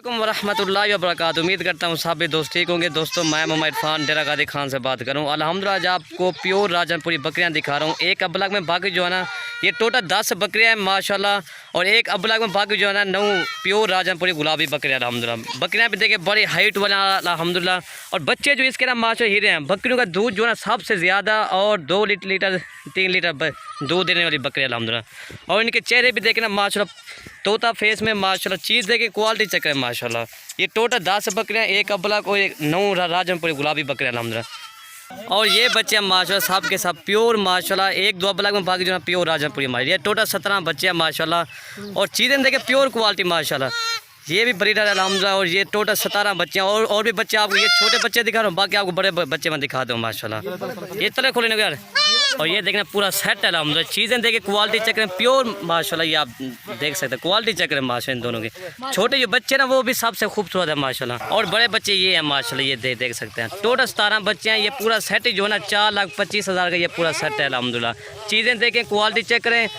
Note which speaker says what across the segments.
Speaker 1: अस्सलामुअलैकुम वरहमतुल्लाहि वबरकातुहू। उम्मीद करता हूँ सब भी दोस्त ठीक होंगे। दोस्तों मैं मोहम्मद इरफान डेरा गाजी खान से बात करूँ। अल्हम्दुलिल्लाह आज आपको प्योर राजनपुरी बकरियाँ दिखा रहा हूँ। एक अबलग में बाकी जो है ना ये टोटल 10 बकरियाँ हैं माशाल्लाह, और एक अबलग में बाकी जो है ना 9 प्योर राजनपुरी गुलाबी बकरियाँ अल्हम्दुलिल्लाह। बकरियाँ भी देखिए बड़ी हाइट वाला अल्हम्दुलिल्लाह, और बच्चे जो इसके ना माशा हीरे हैं। बकरियों का दूध जो है ना सबसे ज़्यादा, और 2 लीटर 3 लीटर दूध देने वाली बकरियाँ अल्हम्दुलिल्लाह। और इनके चेहरे भी देखे ना माशाल्लाह तोता फेस में माशाल्लाह, चीज़ देखे क्वालिटी चेक करें माशाल्लाह। ये टोटल 10 बकरियाँ, एक अबलग और एक 9 राजनपुरी गुलाबी बकरियाँ अल्हम्दुलिल्लाह। और ये बच्चे माशाल्लाह सब के सब प्योर माशाल्लाह, एक 2 अबलग में बाकी जो है प्योर राजनपुरी हमारी। ये टोटल 17 बच्चे हैं माशाल्लाह, और चीज़ें देखें प्योर क्वालिटी माशाल्लाह। ये भी ब्रीडर अल्हम्दुलिल्लाह, और ये टोटल 17 बच्चे हैं। और भी बच्चे आपको, ये छोटे बच्चे दिखा रहा हूँ, बाकी आपको बड़े बच्चे मैं दिखा दूँ माशाल्लाह। ये तले खोलने यार, और ये देखना पूरा सेट है अल्हम्दुलिल्लाह। चीज़ें देखें क्वालिटी चेक करें प्योर माशाल्लाह। ये आप देख सकते हैं क्वालिटी चेक करें माशाल्लाह। इन दोनों के छोटे जो बच्चे ना वो भी सबसे खूबसूरत है माशाल्लाह, और बड़े बच्चे ये हैं माशाल्लाह। ये देख सकते हैं टोटल 17 बच्चे हैं। ये पूरा सेट जो है ना 4,25,000 का ये पूरा सेट है अल्हम्दुलिल्लाह। चीज़ें देखें क्वालिटी चेक करें,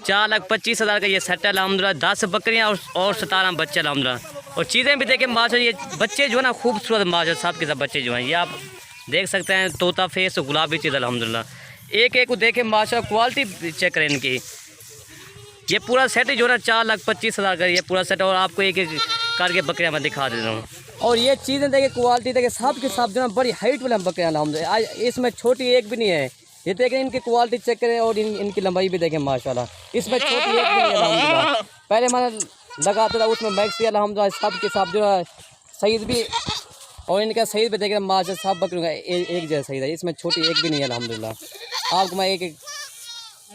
Speaker 1: 4,25,000 का ये सेट है अल्हम्दुलिल्लाह। 10 बकरियाँ और 17 बच्चे अल्हम्दुलिल्लाह। और चीज़ें भी देखें माशाल्लाह, ये बच्चे जो है ना खूबसूरत माशाल्लाह, सब के सब बच्चे जो हैं ये आप देख सकते हैं। तोता फेस गुलाबी चीज़ अल्हम्दुलिल्लाह। एक को देखें माशाल्लाह, क्वालिटी चेक करें इनकी। ये पूरा सेट जो है ना 4,25,000 का ये पूरा सेट, और आपको एक एक करके बकरियाँ मैं दिखा देता हूँ। और ये चीज़ें देखें क्वालिटी देखें, सब के सब जो है बड़ी हाइट वाले बकरियाँ अल्हम्दुलिल्लाह। आज इसमें छोटी एक भी नहीं है। ये देखें इनकी क्वालिटी चेक करें, और इनकी लंबाई भी देखें माशाल्लाह। इसमें छोटी एक भी नहीं है अल्हम्दुलिल्लाह। पहले मैंने लगाता था उसमें मैक्सी अल्हम्दुलिल्लाह, सब के सब जो है साइज़ भी, और इनका साइज़ भी देखें माशाल्लाह। सब बकरियों का एक जैसा साइज़ है, इसमें छोटी एक भी नहीं है अल्हम्दुलिल्लाह। आपको मैं एक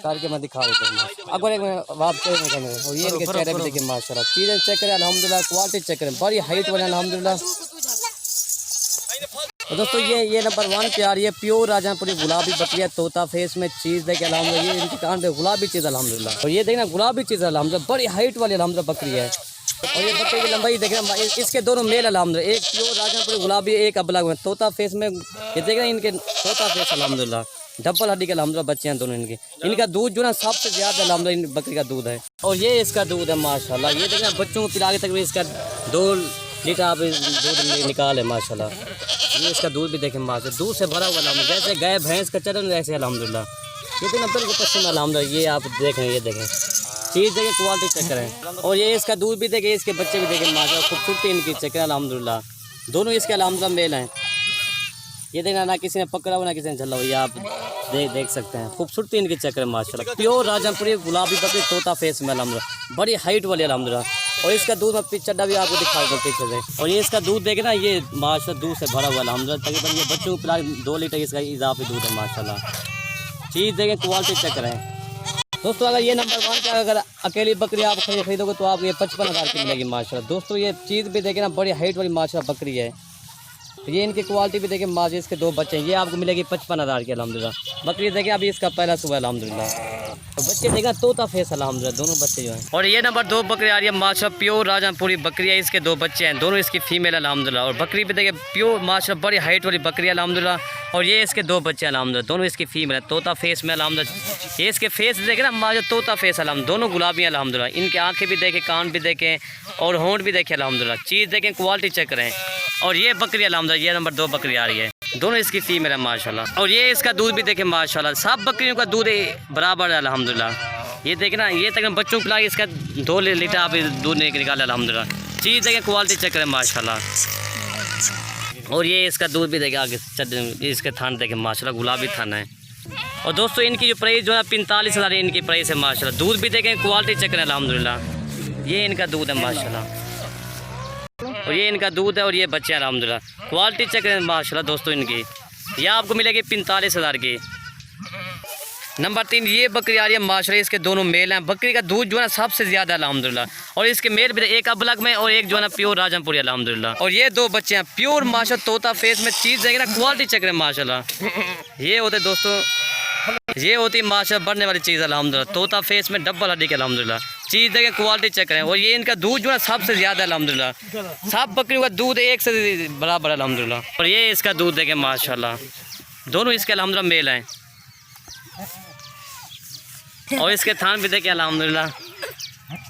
Speaker 1: करके मैं दिखा देता हूँ। अगर एक वापस और ये इनके चेहरे भी देखें माशाल्लाह। चीज़ें चेक करें अल्हम्दुलिल्लाह, क्वालिटी चेक करें, बड़ी हाइट वाले अल्हम्दुलिल्लाह। तो दोस्तों ये नंबर 1 प्यार, ये प्योर राजनपुरी गुलाबी बकरियाँ तोता फेस में चीज़ देखे अल्हम्दुलिल्लाह। ये इनकी कान पे गुलाबी चीज़ अल्हम्दुलिल्लाह, और ये देखना गुलाबी चीज़ अल्हम्दुलिल्लाह, बड़ी हाइट वाली अल्हम्दुलिल्लाह बकरी है। और ये बकरी की लंबाई देखना, इसके दोनों मेल अल्हम्दुलिल्लाह, एक प्योर राजनपुरी गुलाबी, एक अबलग में तोता फेस में। ये देखना इनके तोता फेस अल्हम्दुलिल्लाह, डबल हड्डी के अल्हम्दुलिल्लाह बच्चे हैं दोनों इनके। इनका दूध जो ना सबसे ज़्यादा अल्हम्दुलिल्लाह इन बकरी का दूध है। और ये इसका दूध है माशाल्लाह। ये देखना बच्चों को पिला के तक इसका 2 लीटर आप दूध निकाले माशाल्लाह। ये इसका दूध भी देखें माशाल्लाह, दूध से भरा हुआ अल्हम्दुलिल्लाह, जैसे गाय भैंस का चलन वैसे अल्हम्दुलिल्लाह। ये देखना बिल्कुल पसंद अल्हम्दुलिल्लाह। ये आप देखें, ये देखें चीज़ देखें, क्वालिटी चेक करें। और ये इसका दूध भी देखें, इसके बच्चे भी देखें माशाल्लाह, खूबसूरती इनकी चेक करें अल्हम्दुलिल्लाह। दोनों इसके अल्हम्दुलिल्लाह मेल हैं। ये देखना ना किसी ने पकड़ा हुआ ना किसी ने झल्ला हुआ, ये आप देख सकते हैं खूबसूरती इनकी चेक करें माशाल्लाह। प्योर राजनपुरी गुलाबी बकरी तोता फेस में अल्हम्दुलिल्लाह, बड़ी हाइट वाली अल्हम्दुलिल्लाह। और इसका दूध मैं चड्डा भी आपको दिखा दूँ पीछे से। और ये इसका दूध देखे ना, ये माशाल्लाह दूध से भरा हुआ अल्हम्दुलिल्लाह। तकरीबन ये बच्चों को पिला 2 लीटर इसका इजाफी दूध है माशाल्लाह। चीज़ देखें, क्वालिटी चेक करें दोस्तों। अगर ये नंबर 1 का अगर अकेली बकरी आप खरीदोगे तो आपको ये 55,000 की मिलेगी माशाल्लाह। दोस्तों ये चीज़ भी देखें ना, बड़ी हाइट वाली माशाल्लाह बकरी है। ये इनकी क्वालिटी भी देखें माशाल्लाह। इसके 2 बच्चे हैं, ये आपको मिलेगी 55,000 की अल्हम्दुलिल्लाह। बकरी देखें अभी इसका पहला सुबह अल्हम्दुलिल्लाह। तो बच्चे देखा तोता फेस अल्हम्दुलिल्लाह, दोनों बच्चे जो हैं। और ये नंबर 2 बकरी आ रही है माशाल्लाह, प्योर राजनपुरी बकरी है। इसके 2 बच्चे हैं, दोनों इसकी फीमेल अल्हम्दुलिल्लाह। और बकरी भी देखे प्योर माशाल्लाह, बड़ी हाइट वाली बकरी अल्हम्दुलिल्लाह। और ये इसके 2 बच्चे अल्हम्दुलिल्लाह, दोनों इसकी फीमेल है, तोता फेस में अल्हम्दुलिल्लाह। ये इसके फेस देखे ना माशाल्लाह, तोता फेस अल्हम्दुलिल्लाह, दोनों गुलाबी अल्हम्दुलिल्लाह। इनके आँखें भी देखें, कान भी देखें, और होंठ भी देखें अल्हम्दुलिल्लाह। चीज़ देखें, क्वालिटी चेक करें। और ये बकरी अल्हम्दुलिल्लाह, ये नंबर 2 बकरी आ रही है, दोनों इसकी फीमेल है माशाल्लाह। और ये इसका दूध भी देखें माशाल्लाह, सब बकरियों का दूध बराबर है अल्हम्दुलिल्लाह। ये देखना, ये तक बच्चों को पिला के इसका 2 लीटर आप दूध निकाले अल्हम्दुलिल्लाह। चीज़ देखें, क्वालिटी चेक करें माशाल्लाह। और ये इसका दूध भी देखें आगे, इसके थान देखें माशाल्लाह, गुलाबी थान है। और दोस्तों इनकी जो प्राइस जो है 45,000 इनकी प्राइस है माशाल्लाह। दूध भी देखें, क्वालिटी चेक करें अल्हम्दुलिल्लाह। ये इनका दूध है माशाल्लाह, और ये इनका दूध है, और ये बच्चे हैं अल्हम्दुलिल्लाह। क्वालिटी चेक करें माशाल्लाह दोस्तों इनकी। ये आपको मिलेगी 45,000 की। नंबर 3 ये बकरी आ रही है माशाल्लाह, इसके दोनों मेल हैं। बकरी का दूध जो है ना सबसे ज़्यादा अल्हम्दुलिल्लाह, और इसके मेल भी एक अबलग में और एक जो है ना प्योर राजनपुरी अल्हम्दुलिल्लाह। और ये 2 बच्चे हैं प्योर माशाल्लाह, तोता फेस में। चीज़ देखें ना, क्वालिटी चेक करें माशाल्लाह। ये होते दोस्तों, ये होती माशाल्लाह बढ़ने वाली चीज़ अल्हम्दुलिल्लाह, तोता फेस में, डबल हड्डी के अल्हम्दुलिल्लाह। चीज़ देखें, क्वालिटी चेक करें। और ये इनका दूध जो है सबसे ज़्यादा अल्हम्दुलिल्लाह, सब बकरियों का दूध एक से बराबर अल्हम्दुलिल्लाह। और ये इसका दूध देखें माशाल्लाह, दोनों इसके अल्हम्दुलिल्लाह मेल हैं। और इसके थान भी देखें अल्हम्दुलिल्लाह,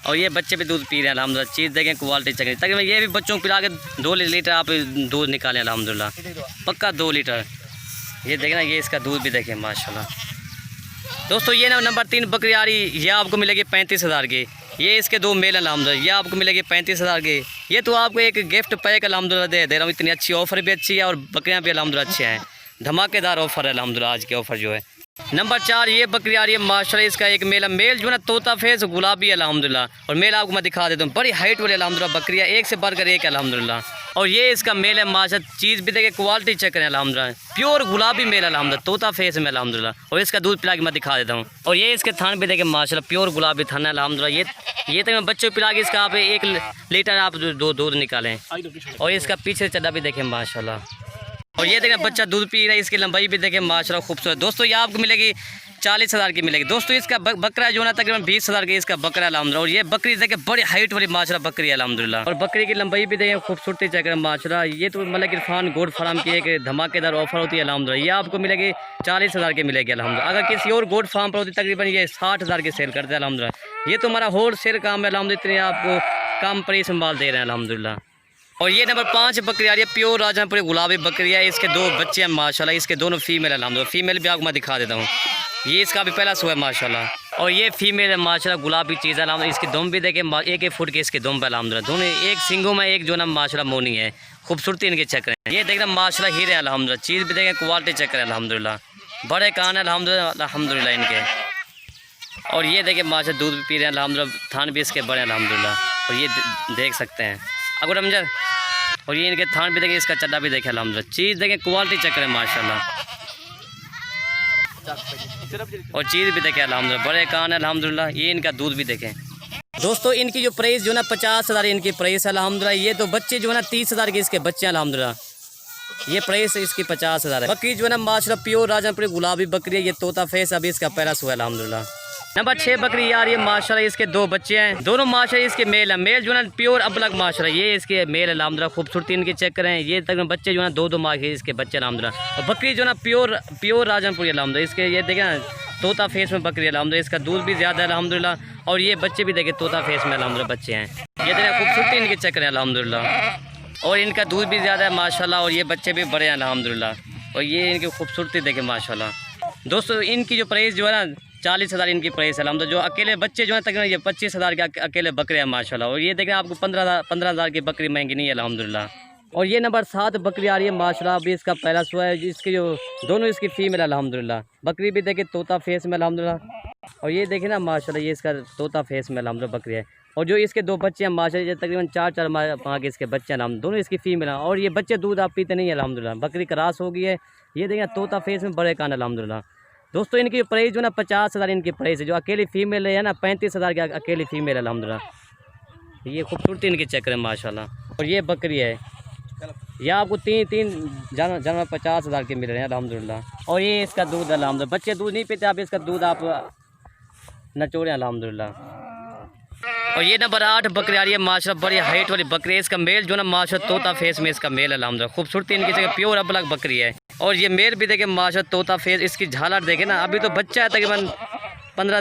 Speaker 1: और ये बच्चे भी दूध पी रहे हैं अल्हम्दुलिल्लाह। चीज़ देखें क्वालिटी चेक, तकरीबन ये भी बच्चों को पिला के 2 लीटर आप दूध निकालें अल्हम्दुलिल्लाह, पक्का 2 लीटर। ये देखें ना, ये इसका दूध भी देखें माशाल्लाह। दोस्तों ये ना नंबर 3 बकरी आ रही, ये आपको मिलेगी 35,000 की। ये इसके 2 मेल अल्हम्दुलिल्लाह, ये आपको मिलेगी 35,000 की। ये तो आपको एक गिफ्ट पैक अल्हम्दुलिल्लाह दे रहा हूँ। इतनी अच्छी ऑफ़र भी अच्छी है और बकरियाँ भी अल्हम्दुलिल्लाह अच्छे हैं। धमाकेदार ऑफ़र है अल्हम्दुलिल्लाह आज की ऑफ़र जो है। नंबर 4 ये बकरी आ रही है माशाल्लाह, इसका एक मेल जो है ना तोता फेस गुलाबी अल्हम्दुलिल्लाह, और मेल आपको मैं दिखा देता हूँ। बड़ी हाइट वाली अल्हम्दुलिल्लाह बकरी है, एक से बढ़कर एक अल्हम्दुलिल्लाह। और ये इसका मेल है माशाल्लाह, चीज़ भी देखे क्वालिटी चेक करें अल्हम्दुलिल्लाह, प्योर गुलाबी मेल अल्हम्दुलिल्लाह, तोता फेस में अल्हम्दुलिल्लाह। और इसका दूध पिला के मैं दिखा देता हूँ। और ये इसके थान भी देखे माशाल्लाह, प्योर गुलाबी थान है अल्हम्दुलिल्लाह। ये तो मैं बच्चों को पिला के इसका आप 1 लीटर आप दूध निकालें। और इसका पीछे चड्डा भी देखें माशाल्लाह। और ये देखें बच्चा दूध पी रहा है, इसकी लंबाई भी देखें माशाल्लाह खूबसूरत। दोस्तों ये आपको मिलेगी 40,000 की मिलेगी। दोस्तों इसका बकरा जो है ना तकरीबन 20,000 की इसका बकरा अल्हम्दुलिल्लाह। और ये बकरी देखें बड़ी हाइट वाली माशाल्लाह बकरी है अल्हम्दुलिल्लाह। और बकरी की लंबाई भी देखें खूबसूरती चेक करें माशाल्लाह। ये तो मलिक इरफान गोड फार्म की एक धमाकेदार ऑफर होती है अल्हम्दुलिल्लाह। ये आपको मिलेगी 40,000 की मिलेगी अल्हम्दुलिल्लाह। अगर किसी और गोड फार्म पर होती तकरीबन ये 60,000 की सेल करते हैं अल्हम्दुलिल्लाह। ये तो हमारा होल सेल काम है अल्हम्दुलिल्लाह, इतने आपको कम प्राइस में माल दे रहे हैं अल्हम्दुलिल्लाह। और ये नंबर 5 बकरी आ रही है, प्योर राजनपुरी गुलाबी बकरी है। इसके 2 बच्चे हैं माशाल्लाह, इसके दोनों फीमेल अल्हम्दुलिल्लाह। फीमेल भी आपको मैं दिखा देता हूँ। ये इसका भी पहला सो है माशाल्लाह। और ये फीमेल है माशाल्लाह, गुलाबी चीज़ है अल्हम्दुलिल्लाह। इसकी दुम भी देखें 1-1 फुट के इसके दुम पे अल्हम्दुलिल्लाह। दोनों एक सिंगों में एक जो ना माशाल्लाह मोनी है, खूबसूरती इनके चेक करें। ये देखना माशाल्लाह हीरे अल्हम्दुलिल्लाह। चीज़ भी देखें क्वालिटी चेक करें अल्हम्दुलिल्लाह। बड़े कान है अल्हम्दुलिल्लाह इनके। और ये देखें माशाल्लाह दूध भी पी रहे हैं अल्हम्दुलिल्लाह, थान भी इसके बड़े अल्हम्दुलिल्लाह। और ये देख सकते हैं अगर रमजन। और ये इनके थान भी देखें, इसका चड्डा भी देखें अल्हम्दुलिल्लाह। चीज़ देखें क्वालिटी चेक करें माशाल्लाह। और चीज़ भी देखें अल्हम्दुलिल्लाह, बड़े कान है अल्हम्दुलिल्लाह। ये इनका दूध भी देखें। दोस्तों इनकी जो प्राइस जो है ना 50,000 इनकी प्राइस है अल्हम्दुलिल्लाह। ये तो बच्चे जो है ना 30,000 के इसके बच्चे हैं अल्हम्दुलिल्लाह। ये प्राइस इसकी 50,000 है। बकरी जो है ना माशाल्लाह प्योर राजनपुरी गुलाबी बकरी है। ये तोता फेस अभी इसका पहला सो है अल्हम्दुलिल्लाह। नंबर 6 बकरी आ रही है माशाल्लाह, इसके 2 बच्चे हैं, दोनों माशाल्लाह इसके मेल है। मेल जो है ना प्योर अबलग माशाल्लाह, ये इसके मेल अल्हम्दुलिल्लाह। खूबसूरती इनकी चेक करें। ये तक बच्चे जो है ना 2-2 माह के इसके बच्चे अल्हम्दुलिल्लाह। और बकरी जो है ना प्योर राजनपुरी अल्हम्दुलिल्लाह। इसके ये देखें ना तोता फेस में बकरी अल्हम्दुलिल्लाह। इसका दूध भी ज़्यादा है अल्हम्दुलिल्लाह। और ये बच्चे भी देखें तोता फेस में अल्हम्दुलिल्लाह बच्चे हैं। ये देखें खूबसूरती इनकी चेक करें अल्हम्दुलिल्लाह। और इनका दूध भी ज़्यादा है माशाल्लाह। और ये बच्चे भी बड़े हैं अल्हम्दुलिल्लाह। और ये इनकी खूबसूरती देखें माशाल्लाह। दोस्तों इनकी जो प्राइस जो है ना 40,000 इनकी प्राइस है अल्हम्दुलिल्लाह। जो अकेले बच्चे जो है तकरीबन ये 25,000 के अकेले बकरे हैं माशाल्लाह। और ये देखें आपको 15,000 की बकरी महंगी नहीं है अल्हम्दुलिल्लाह। और ये नंबर 7 बकरी आ रही है माशाल्लाह, अभी इसका पहला सुआ है। इसकी जो दोनों इसकी फीमेल अल्हम्दुलिल्लाह। बकरी भी देखें तोता फेस में अल्हम्दुलिल्लाह। और ये देखें ना माशाल्लाह, ये इसका तोता फेस में अल्हम्दुलिल्लाह बकरी है। और जो इसके 2 बच्चे हैं माशाल्लाह, ये तकरीबन 4-4 माह के इसके बच्चे हैं, दोनों इसकी फीमेल हैं। और ये बच्चे दूध आप पीते नहीं है अल्हम्दुलिल्लाह। बकरी क्रॉस हो गई है। ये देखें तोता फेस में बड़े कान अल्हम्दुलिल्लाह। दोस्तों इनकी प्राइस जो ना 50,000 इनकी प्राइस है। जो अकेली फीमेल है ना 35,000 की अकेली फीमेल अल्हम्दुलिल्लाह। ये खूबसूरती इनकी चेक करें माशाल्लाह। और ये बकरी है, ये आपको तीन जानवर 50,000 के मिल रहे हैं अल्हम्दुलिल्लाह। और ये इसका दूध अल्हम्दुलिल्लाह। बच्चे दूध नहीं पीते, आप इसका दूध आप नचोड़े अल्हम्दुलिल्लाह। और ये नंबर 8 बकरी आ रही है माशाल्लाह, बड़ी हाइट वाली बकरी है। इसका मेल जो ना माशाल्लाह तोता फेस में इसका मेल अल्हम्दुलिल्लाह। खूबसूरती इनकी जगह प्योर अबलग बकरी है। और ये मेल भी देखें माशाल्लाह तोता फेस। इसकी झालर देखें ना, अभी तो बच्चा है तकरीबन 15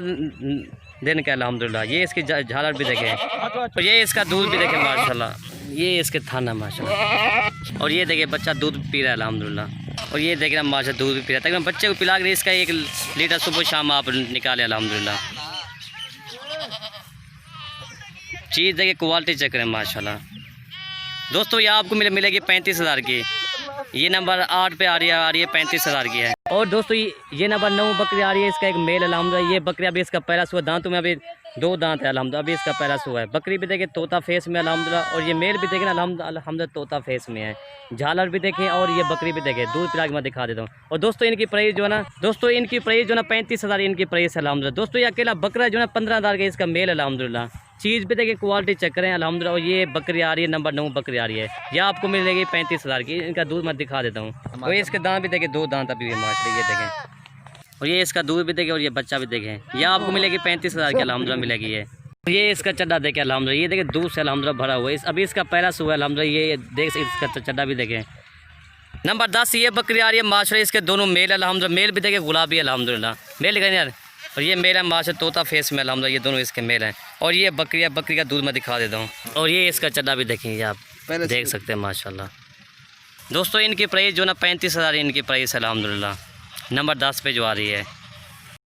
Speaker 1: दिन का अल्हम्दुलिल्लाह। ये इसकी झालर भी देखें। और ये इसका दूध भी देखें माशाल्लाह। ये इसके थाना माशाल्लाह। और ये देखिए बच्चा दूध पी रहा है अल्हम्दुलिल्लाह। और ये देख रहा माशाल्लाह दूध भी पी रहा है। तकरीबन बच्चे को पिला कर इसका 1 लीटर सुबह शाम आप निकाले अल्हम्दुलिल्लाह। चीज़ देखिए क्वालिटी चेक करें माशाल्लाह। दोस्तों ये आपको मिलेगी 35,000 की। ये नंबर 8 पे आ रही है 35,000 की है। और दोस्तों ये नंबर 9 बकरी आ रही है, इसका एक मेल अल्हम्दुलिल्लाह। ये बकरी अभी इसका पहला सुबह दांतों में अभी 2 दांत है अल्हम्दुलिल्लाह। अभी इसका पहला सुबह है। बकरी भी देखें तोता फेस में अल्हम्दुलिल्लाह। और ये मेल भी देखें अल्हम्दुलिल्लाह तोता फेस में है। झालर भी देखें। और ये बकरी भी देखें, दूध पिला के मैं दिखा देता हूँ। और दोस्तों इनकी प्राइस जो है ना 35,000 इनकी प्राइस है अल्हम्दुलिल्लाह। दोस्तों ये अकेला बकरा जो है 15,000 का इसका मेल अल्हम्दुलिल्लाह। चीज़ भी देखिए क्वालिटी चेक करें अल्हम्दुलिल्लाह। और ये बकरी आ रही है नंबर 9 बकरी आ रही है। ये आपको मिलेगी 35,000 की। इनका दूध मैं दिखा देता हूँ। और इसके दांत भी देखें, 2 दांत अभी माशाल्लाह ये देखें। और ये इसका दूध भी देखें। और ये बच्चा भी देखें। ये आपको मिलेगी 35,000 की अल्हम्दुलिल्लाह मिलेगी ये। ये इसका चड्डा देखें अल्हम्दुलिल्लाह। ये देखें दूध से अल्हम्दुलिल्लाह भरा हुआ है। अभी इसका पहला सुबह अल्हम्दुलिल्लाह। ये देख इसका चड्डा भी देखें। नंबर 10 ये बकरी आ रही है माशाल्लाह। इसके दोनों मेल अल्हम्दुलिल्लाह। मेल भी देखें गुलाबी अल्हम्दुलिल्लाह। मेल दिखाएं यार, और ये मेल है माशा तोता फेस में अल्हम्दुलिल्लाह, ये दोनों इसके मेल हैं। और ये बकरी का दूध मैं दिखा देता हूँ। और ये इसका चड्डा भी देखेंगे आप, देख सकते हैं माशाल्लाह। दोस्तों इनकी प्राइस जो ना 35,000 इनकी प्राइस है अल्हम्दुलिल्लाह। नंबर 10 पे जो आ रही है।